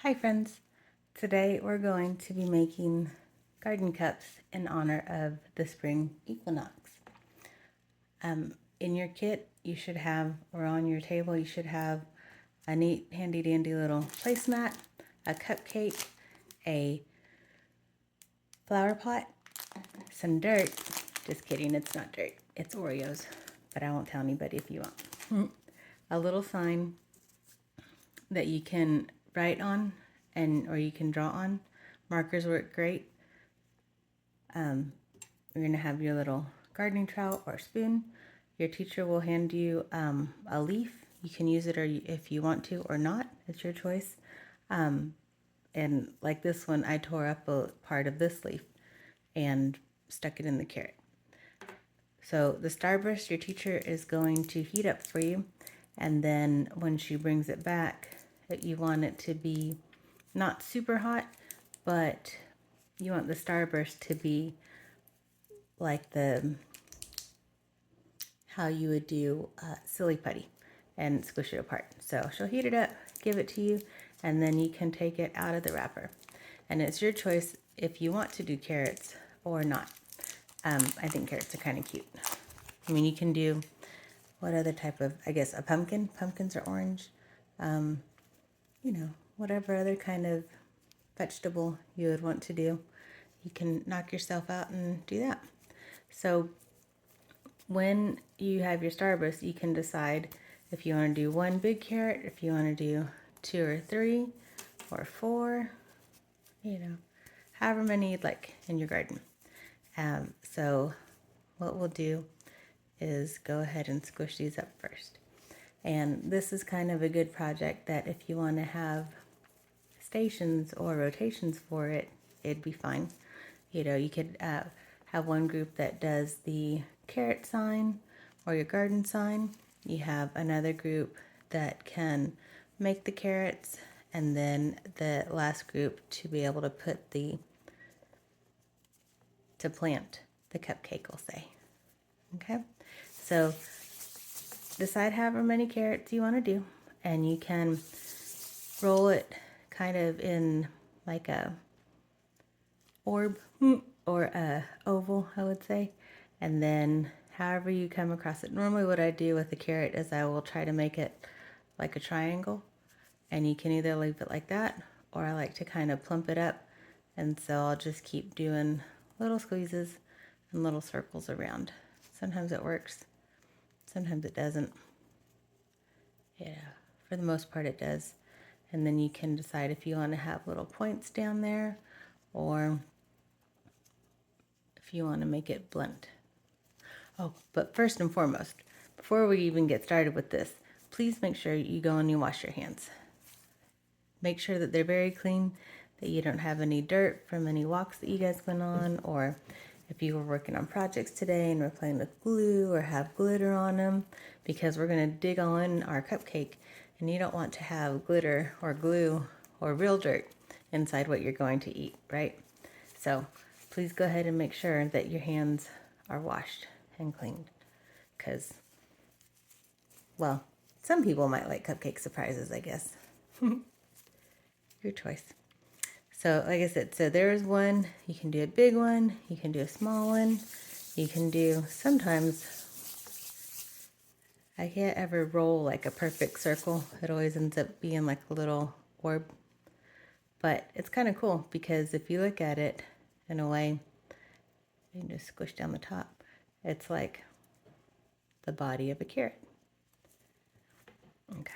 Hi friends! Today we're going to be making garden cups in honor of the spring equinox. In your kit you should have, or on your table you should have, a neat handy dandy little placemat, a cupcake, a flower pot, some dirt. Just kidding, it's not dirt, it's Oreos, but I won't tell anybody if you want. A little sign that you can write on or you can draw on. Markers work great. You're going to have your little gardening trowel or spoon. Your teacher will hand you a leaf. You can use it if you want to or not. It's your choice. And like this one, I tore up a part of this leaf and stuck it in the carrot. So the starburst, your teacher is going to heat up for you. And then when she brings it back, you want it to be not super hot, but you want the starburst to be like how you would do silly putty and squish it apart. So she'll heat it up, give it to you, and then you can take it out of the wrapper. And it's your choice if you want to do carrots or not. I think carrots are kind of cute. I mean, you can do what other type of, I guess, a pumpkin. Pumpkins are orange. You know, whatever other kind of vegetable you would want to do, you can knock yourself out and do that. So when you have your starburst, you can decide if you want to do one big carrot, if you want to do 2 or 3 or 4, you know, however many you'd like in your garden. So what we'll do is go ahead and squish these up first. And this is kind of a good project that if you want to have stations or rotations for it, it'd be fine. You know, you could have one group that does the carrot sign or your garden sign. You have another group that can make the carrots, and then the last group to be able to plant the cupcake, we'll say. Okay, so decide however many carrots you want to do, and you can roll it kind of in like a orb or a oval, I would say, and then however you come across it. Normally what I do with the carrot is I will try to make it like a triangle, and you can either leave it like that, or I like to kind of plump it up, and so I'll just keep doing little squeezes and little circles around. Sometimes it works, sometimes it doesn't. Yeah, for the most part it does. And then you can decide if you want to have little points down there, or if you want to make it blunt. Oh, but first and foremost, before we even get started with this, please make sure you go and you wash your hands. Make sure that they're very clean, that you don't have any dirt from any walks that you guys went on, or if you were working on projects today and were playing with glue or have glitter on them, because we're going to dig on our cupcake, and you don't want to have glitter or glue or real dirt inside what you're going to eat, right? So please go ahead and make sure that your hands are washed and cleaned, because, well, some people might like cupcake surprises, I guess. Your choice. So like I said, so there's one. You can do a big one, you can do a small one, you can do, sometimes I can't ever roll like a perfect circle. It always ends up being like a little orb. But it's kind of cool because if you look at it in a way, you can just squish down the top. It's like the body of a carrot. Okay.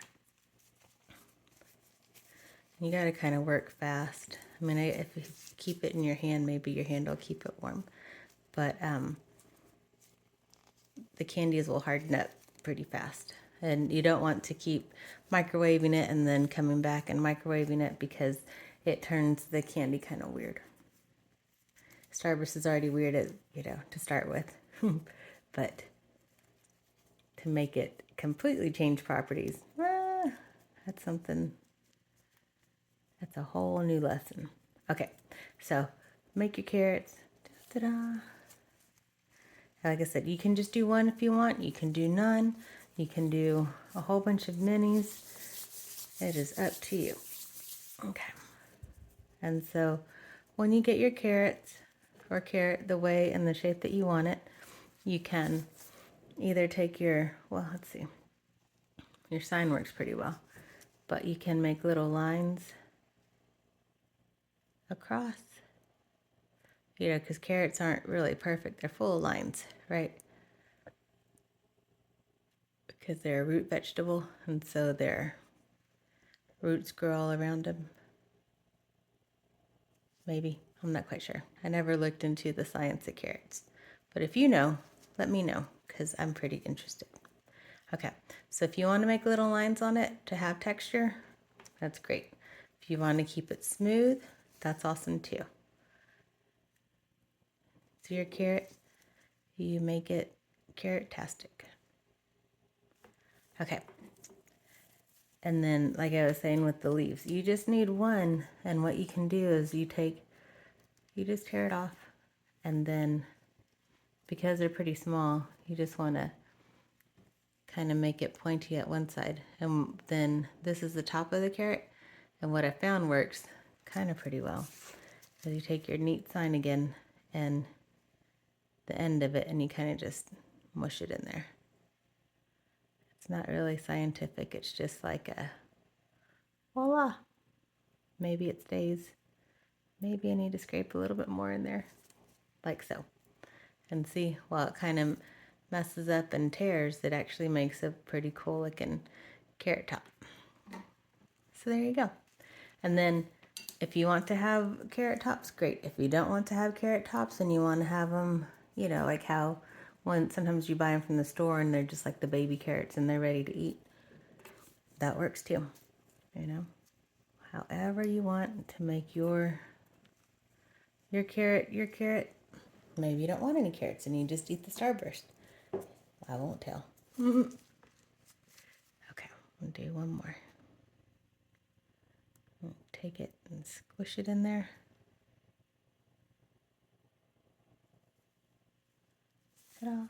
You got to kind of work fast. I mean, if you keep it in your hand, maybe your hand will keep it warm. But the candies will harden up pretty fast. And you don't want to keep microwaving it and then coming back and microwaving it, because it turns the candy kind of weird. Starburst is already weird, to start with. But to make it completely change properties, that's something, that's a whole new lesson. Okay, so make your carrots. Ta-da! Like I said, you can just do one if you want. You can do none. You can do a whole bunch of minis. It is up to you. Okay. And so when you get your carrots or carrot the way and the shape that you want it, you can either take your, well, let's see, your sign works pretty well, but you can make little lines across, you know, because carrots aren't really perfect. They're full of lines, right? Because they're a root vegetable, and so their roots grow all around them. Maybe. I'm not quite sure. I never looked into the science of carrots. But if you know, let me know, because I'm pretty interested. Okay, so if you want to make little lines on it to have texture, that's great. If you want to keep it smooth, that's awesome too. So your carrot, you make it carrot-tastic. Okay. And then, like I was saying with the leaves, you just need one, and what you can do is you just tear it off, and then because they're pretty small, you just want to kind of make it pointy at one side. And then this is the top of the carrot, and what I found works kind of pretty well. So you take your neat sign again and the end of it, and you kind of just mush it in there. It's not really scientific, it's just like a voila. Maybe it stays. Maybe I need to scrape a little bit more in there, like so. And see, while it kind of messes up and tears, it actually makes a pretty cool looking carrot top. So there you go. And then if you want to have carrot tops, great. If you don't want to have carrot tops and you want to have them, you know, like how sometimes you buy them from the store and they're just like the baby carrots and they're ready to eat, that works too, you know. However you want to make your carrot. Maybe you don't want any carrots and you just eat the Starburst. I won't tell. Okay, we'll do one more. Take it and squish it in there. Ta-da.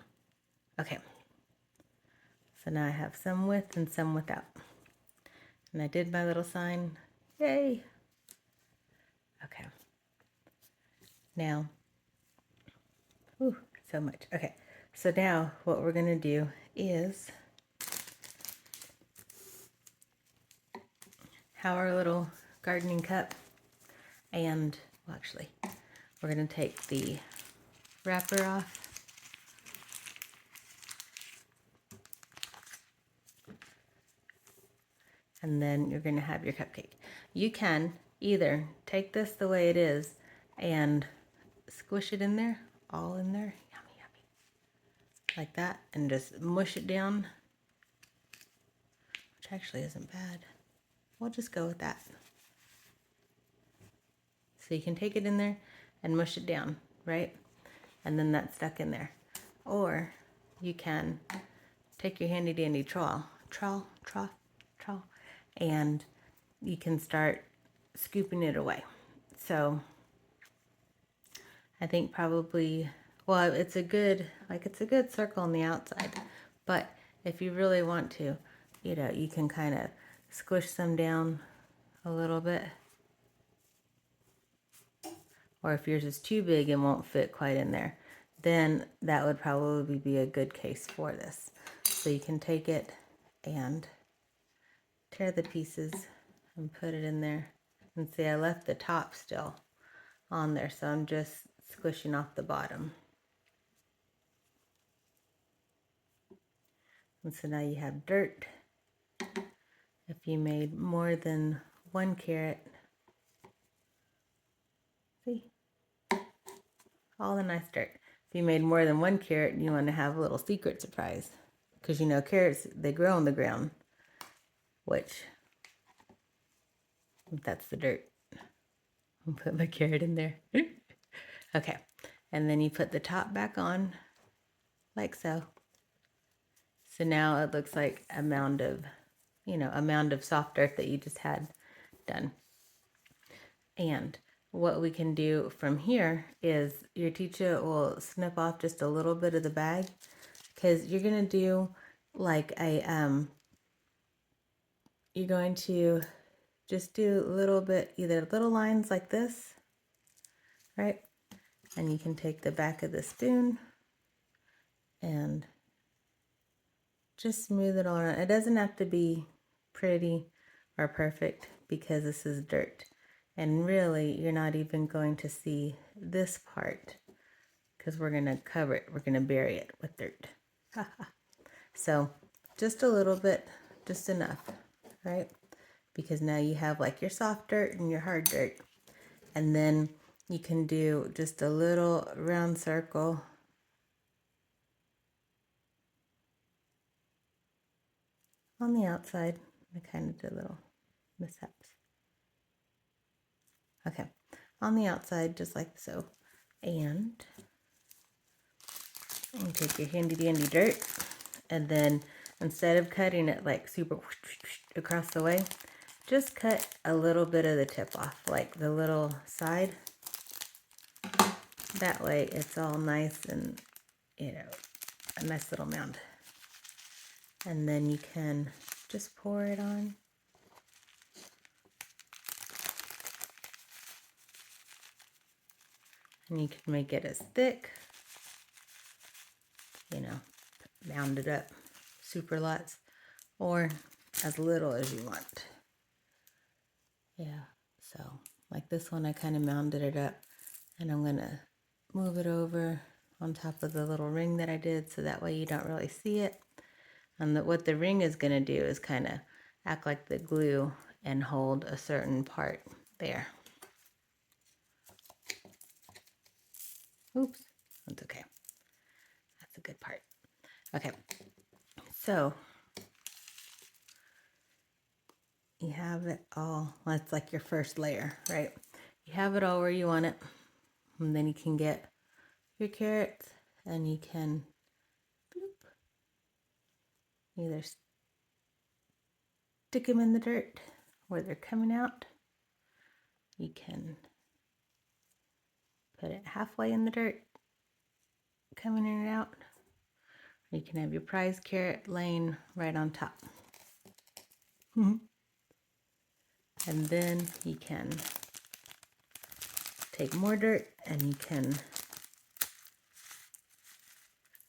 Okay. So now I have some with and some without. And I did my little sign. Yay! Okay. Now, ooh, so much. Okay. So now what we're going to do is have our little gardening cup. And, well, actually, we're going to take the wrapper off. And then you're going to have your cupcake. You can either take this the way it is and squish it in there, all in there, yummy, yummy, like that, and just mush it down, which actually isn't bad. We'll just go with that. So you can take it in there and mush it down, right? And then that's stuck in there. Or you can take your handy dandy trowel, and you can start scooping it away. So I think probably, well, it's a good circle on the outside, but if you really want to, you know, you can kind of squish some down a little bit. Or if yours is too big and won't fit quite in there, then that would probably be a good case for this. So you can take it and tear the pieces and put it in there. And see, I left the top still on there, so I'm just squishing off the bottom. And so now you have dirt. If you made more than one carrot, see, all the nice dirt. If you made more than one carrot, you want to have a little secret surprise. Because you know carrots, they grow on the ground, which, that's the dirt. I'll put my carrot in there. Okay, and then you put the top back on, like so. So now it looks like a mound of, you know, a mound of soft dirt that you just had done. And what we can do from here is your teacher will snip off just a little bit of the bag, because you're going to do like a, you're going to just do a little bit, either little lines like this, right? And you can take the back of the spoon and just smooth it all around. It doesn't have to be pretty or perfect because this is dirt. And really, you're not even going to see this part because we're going to cover it. We're going to bury it with dirt. So just a little bit, just enough, right? Because now you have like your soft dirt and your hard dirt. And then you can do just a little round circle. On the outside. I kind of did little mishaps. Okay, on the outside, just like so. And you take your handy dandy dirt, and then instead of cutting it like super across the way, just cut a little bit of the tip off, like the little side. That way it's all nice and, you know, a nice little mound. And then you can just pour it on. And you can make it as thick, you know, mound it up super lots, or as little as you want. Yeah, so like this one, I kind of mounded it up, and I'm gonna move it over on top of the little ring that I did, so that way you don't really see it. And what the ring is gonna do is kind of act like the glue and hold a certain part there. Oops, that's okay. That's a good part. Okay, so you have it all. That's like your first layer, right? You have it all where you want it, and then you can get your carrots, and you can bloop, either stick them in the dirt where they're coming out. You can put it halfway in the dirt, coming in and out. Or you can have your prize carrot laying right on top. And then you can take more dirt and you can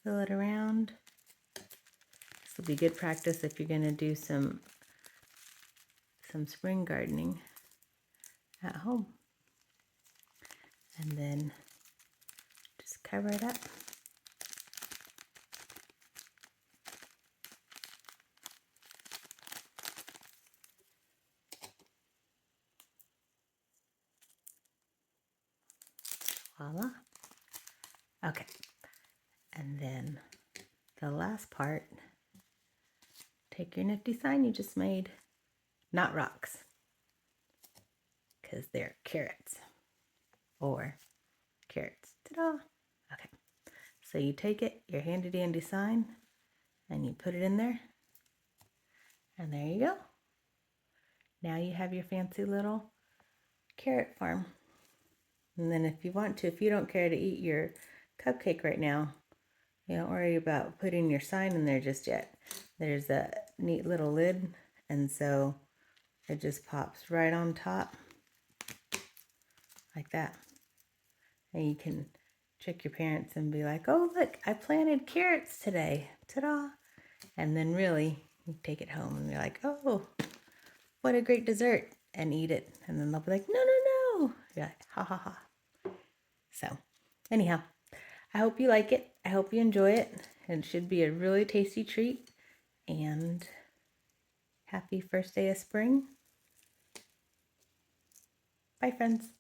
fill it around. This will be good practice if you're going to do some spring gardening at home. And then just cover it up. Voila. Okay. And then the last part, take your nifty sign you just made, not rocks, because they're carrots, or carrots. Ta-da! Okay, so you take it, your handy dandy sign, and you put it in there, and there you go. Now you have your fancy little carrot farm. And then if you want to, if you don't care to eat your cupcake right now, you don't worry about putting your sign in there just yet. There's a neat little lid, and so it just pops right on top like that. And you can trick your parents and be like, oh, look, I planted carrots today. Ta-da! And then really, you take it home and be like, oh, what a great dessert, and eat it. And then they'll be like, no, no, no. You're like, ha, ha, ha. So, anyhow, I hope you like it. I hope you enjoy it. It should be a really tasty treat. And happy first day of spring. Bye, friends.